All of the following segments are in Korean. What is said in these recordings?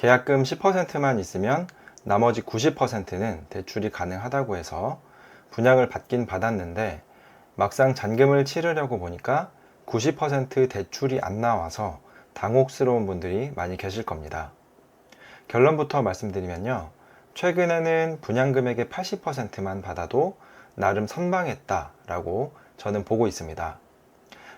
계약금 10%만 있으면 나머지 90%는 대출이 가능하다고 해서 분양을 받긴 받았는데 막상 잔금을 치르려고 보니까 90% 대출이 안 나와서 당혹스러운 분들이 많이 계실 겁니다. 결론부터 말씀드리면요. 최근에는 분양금액의 80%만 받아도 나름 선방했다라고 저는 보고 있습니다.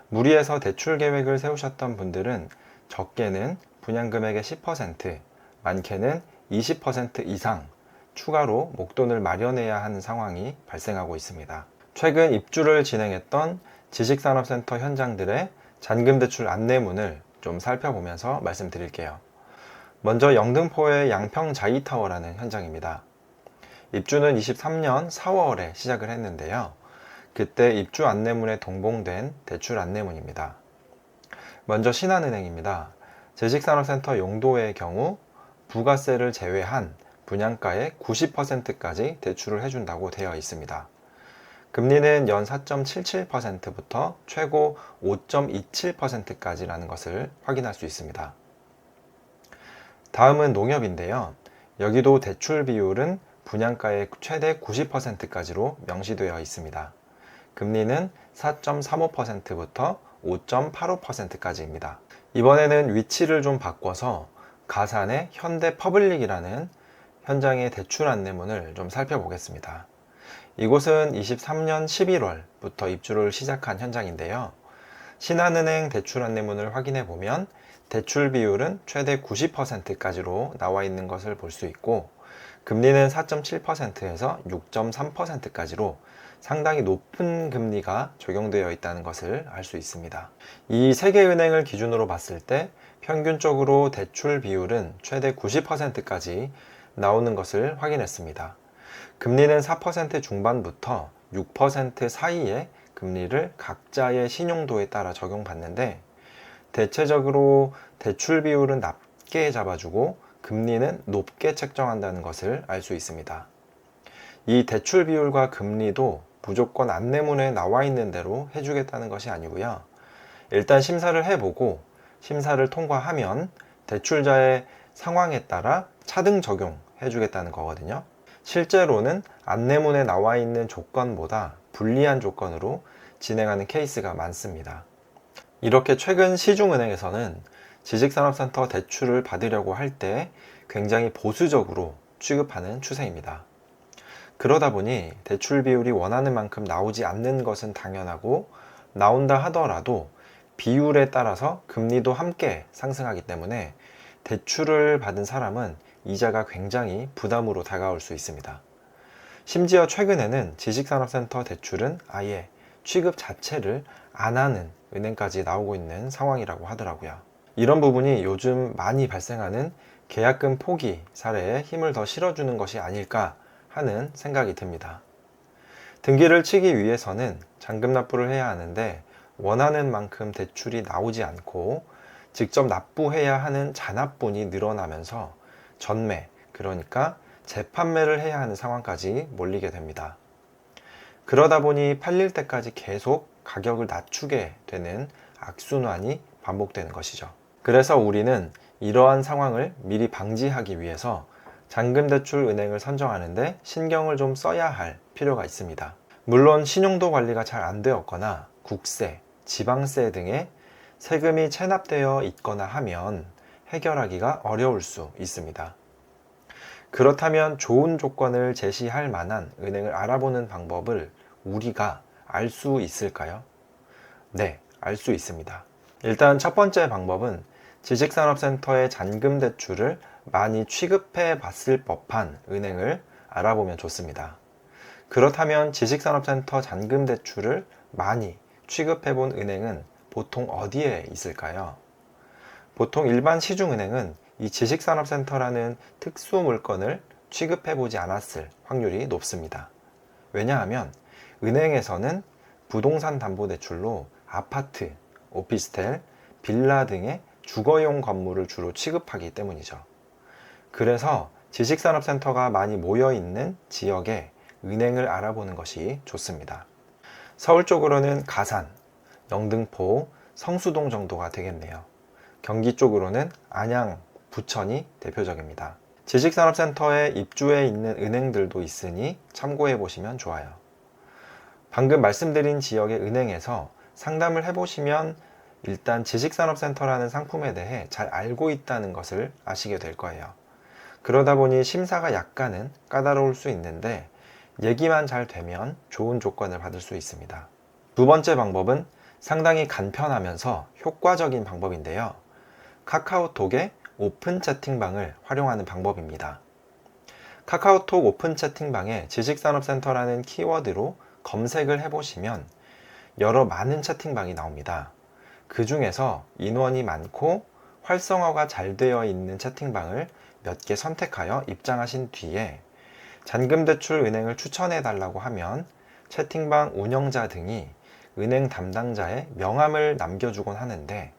무리해서 대출 계획을 세우셨던 분들은 적게는 분양금액의 10%, 많게는 20% 이상 추가로 목돈을 마련해야 하는 상황이 발생하고 있습니다. 최근 입주를 진행했던 지식산업센터 현장들의 잔금대출 안내문을 좀 살펴보면서 말씀드릴게요. 먼저 영등포의 양평자이타워라는 현장입니다. 입주는 23년 4월에 시작을 했는데요. 그때 입주 안내문에 동봉된 대출 안내문입니다. 먼저 신한은행입니다. 지식산업센터 용도의 경우 부가세를 제외한 분양가의 90%까지 대출을 해준다고 되어 있습니다. 금리는 연 4.77%부터 최고 5.27%까지라는 것을 확인할 수 있습니다. 다음은 농협인데요. 여기도 대출 비율은 분양가의 최대 90%까지로 명시되어 있습니다. 금리는 4.35%부터 5.85%까지입니다. 이번에는 위치를 좀 바꿔서 가산의 현대퍼블릭이라는 현장의 대출 안내문을 좀 살펴보겠습니다. 이곳은 23년 11월부터 입주를 시작한 현장인데요. 신한은행 대출 안내문을 확인해 보면 대출 비율은 최대 90%까지로 나와 있는 것을 볼 수 있고 금리는 4.7%에서 6.3%까지로 상당히 높은 금리가 적용되어 있다는 것을 알 수 있습니다. 이 세 개 은행을 기준으로 봤을 때 평균적으로 대출 비율은 최대 90%까지 나오는 것을 확인했습니다. 금리는 4% 중반부터 6% 사이의 금리를 각자의 신용도에 따라 적용받는데 대체적으로 대출 비율은 낮게 잡아주고 금리는 높게 책정한다는 것을 알 수 있습니다. 이 대출 비율과 금리도 무조건 안내문에 나와 있는 대로 해주겠다는 것이 아니고요. 일단 심사를 해보고 심사를 통과하면 대출자의 상황에 따라 차등 적용해 주겠다는 거거든요. 실제로는 안내문에 나와 있는 조건보다 불리한 조건으로 진행하는 케이스가 많습니다. 이렇게 최근 시중은행에서는 지식산업센터 대출을 받으려고 할 때 굉장히 보수적으로 취급하는 추세입니다. 그러다 보니 대출 비율이 원하는 만큼 나오지 않는 것은 당연하고 나온다 하더라도 비율에 따라서 금리도 함께 상승하기 때문에 대출을 받은 사람은 이자가 굉장히 부담으로 다가올 수 있습니다. 심지어 최근에는 지식산업센터 대출은 아예 취급 자체를 안 하는 은행까지 나오고 있는 상황이라고 하더라고요. 이런 부분이 요즘 많이 발생하는 계약금 포기 사례에 힘을 더 실어주는 것이 아닐까 하는 생각이 듭니다. 등기를 치기 위해서는 잔금 납부를 해야 하는데 원하는 만큼 대출이 나오지 않고 직접 납부해야 하는 잔압분이 늘어나면서 전매, 그러니까 재판매를 해야 하는 상황까지 몰리게 됩니다. 그러다 보니 팔릴 때까지 계속 가격을 낮추게 되는 악순환이 반복되는 것이죠. 그래서 우리는 이러한 상황을 미리 방지하기 위해서 잔금대출 은행을 선정하는데 신경을 좀 써야 할 필요가 있습니다. 물론 신용도 관리가 잘 안 되었거나 국세, 지방세 등의 세금이 체납되어 있거나 하면 해결하기가 어려울 수 있습니다. 그렇다면 좋은 조건을 제시할 만한 은행을 알아보는 방법을 우리가 알 수 있을까요? 네, 알 수 있습니다. 일단 첫 번째 방법은 지식산업센터의 잔금 대출을 많이 취급해 봤을 법한 은행을 알아보면 좋습니다. 그렇다면 지식산업센터 잔금 대출을 많이 취급해 본 은행은 보통 어디에 있을까요? 보통 일반 시중은행은 이 지식산업센터라는 특수 물건을 취급해 보지 않았을 확률이 높습니다. 왜냐하면 은행에서는 부동산 담보대출로 아파트, 오피스텔, 빌라 등의 주거용 건물을 주로 취급하기 때문이죠. 그래서 지식산업센터가 많이 모여있는 지역에 은행을 알아보는 것이 좋습니다. 서울 쪽으로는 가산, 영등포, 성수동 정도가 되겠네요. 경기 쪽으로는 안양, 부천이 대표적입니다. 지식산업센터에 입주해 있는 은행들도 있으니 참고해 보시면 좋아요. 방금 말씀드린 지역의 은행에서 상담을 해보시면 일단 지식산업센터라는 상품에 대해 잘 알고 있다는 것을 아시게 될 거예요. 그러다 보니 심사가 약간은 까다로울 수 있는데 얘기만 잘 되면 좋은 조건을 받을 수 있습니다. 두 번째 방법은 상당히 간편하면서 효과적인 방법인데요. 카카오톡의 오픈 채팅방을 활용하는 방법입니다. 카카오톡 오픈 채팅방에 지식산업센터라는 키워드로 검색을 해보시면 여러 많은 채팅방이 나옵니다. 그 중에서 인원이 많고 활성화가 잘 되어 있는 채팅방을 몇 개 선택하여 입장하신 뒤에 잔금대출은행을 추천해 달라고 하면 채팅방 운영자 등이 은행 담당자의 명함을 남겨주곤 하는데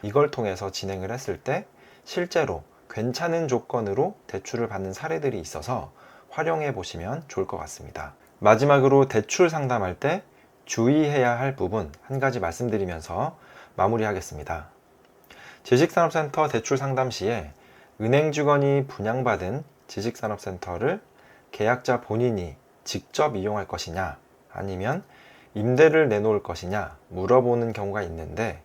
이걸 통해서 진행을 했을 때 실제로 괜찮은 조건으로 대출을 받는 사례들이 있어서 활용해 보시면 좋을 것 같습니다. 마지막으로 대출 상담할 때 주의해야 할 부분 한 가지 말씀드리면서 마무리하겠습니다. 지식산업센터 대출 상담 시에 은행 직원이 분양받은 지식산업센터를 계약자 본인이 직접 이용할 것이냐 아니면 임대를 내놓을 것이냐 물어보는 경우가 있는데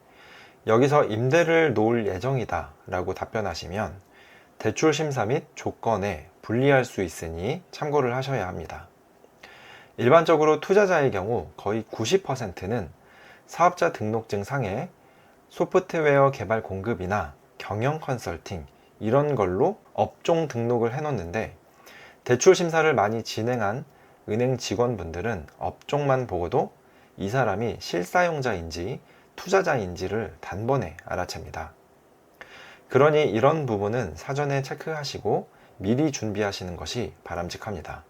여기서 임대를 놓을 예정이다 라고 답변하시면 대출 심사 및 조건에 불리할 수 있으니 참고를 하셔야 합니다. 일반적으로 투자자의 경우 거의 90%는 사업자 등록증 상에 소프트웨어 개발 공급이나 경영 컨설팅 이런 걸로 업종 등록을 해놓는데 대출 심사를 많이 진행한 은행 직원분들은 업종만 보고도 이 사람이 실사용자인지 투자자인지를 단번에 알아챕니다. 그러니 이런 부분은 사전에 체크하시고 미리 준비하시는 것이 바람직합니다.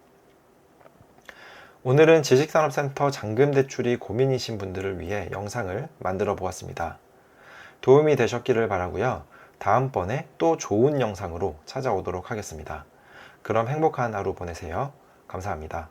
오늘은 지식산업센터 잔금대출이 고민이신 분들을 위해 영상을 만들어 보았습니다. 도움이 되셨기를 바라고요. 다음번에 또 좋은 영상으로 찾아오도록 하겠습니다. 그럼 행복한 하루 보내세요. 감사합니다.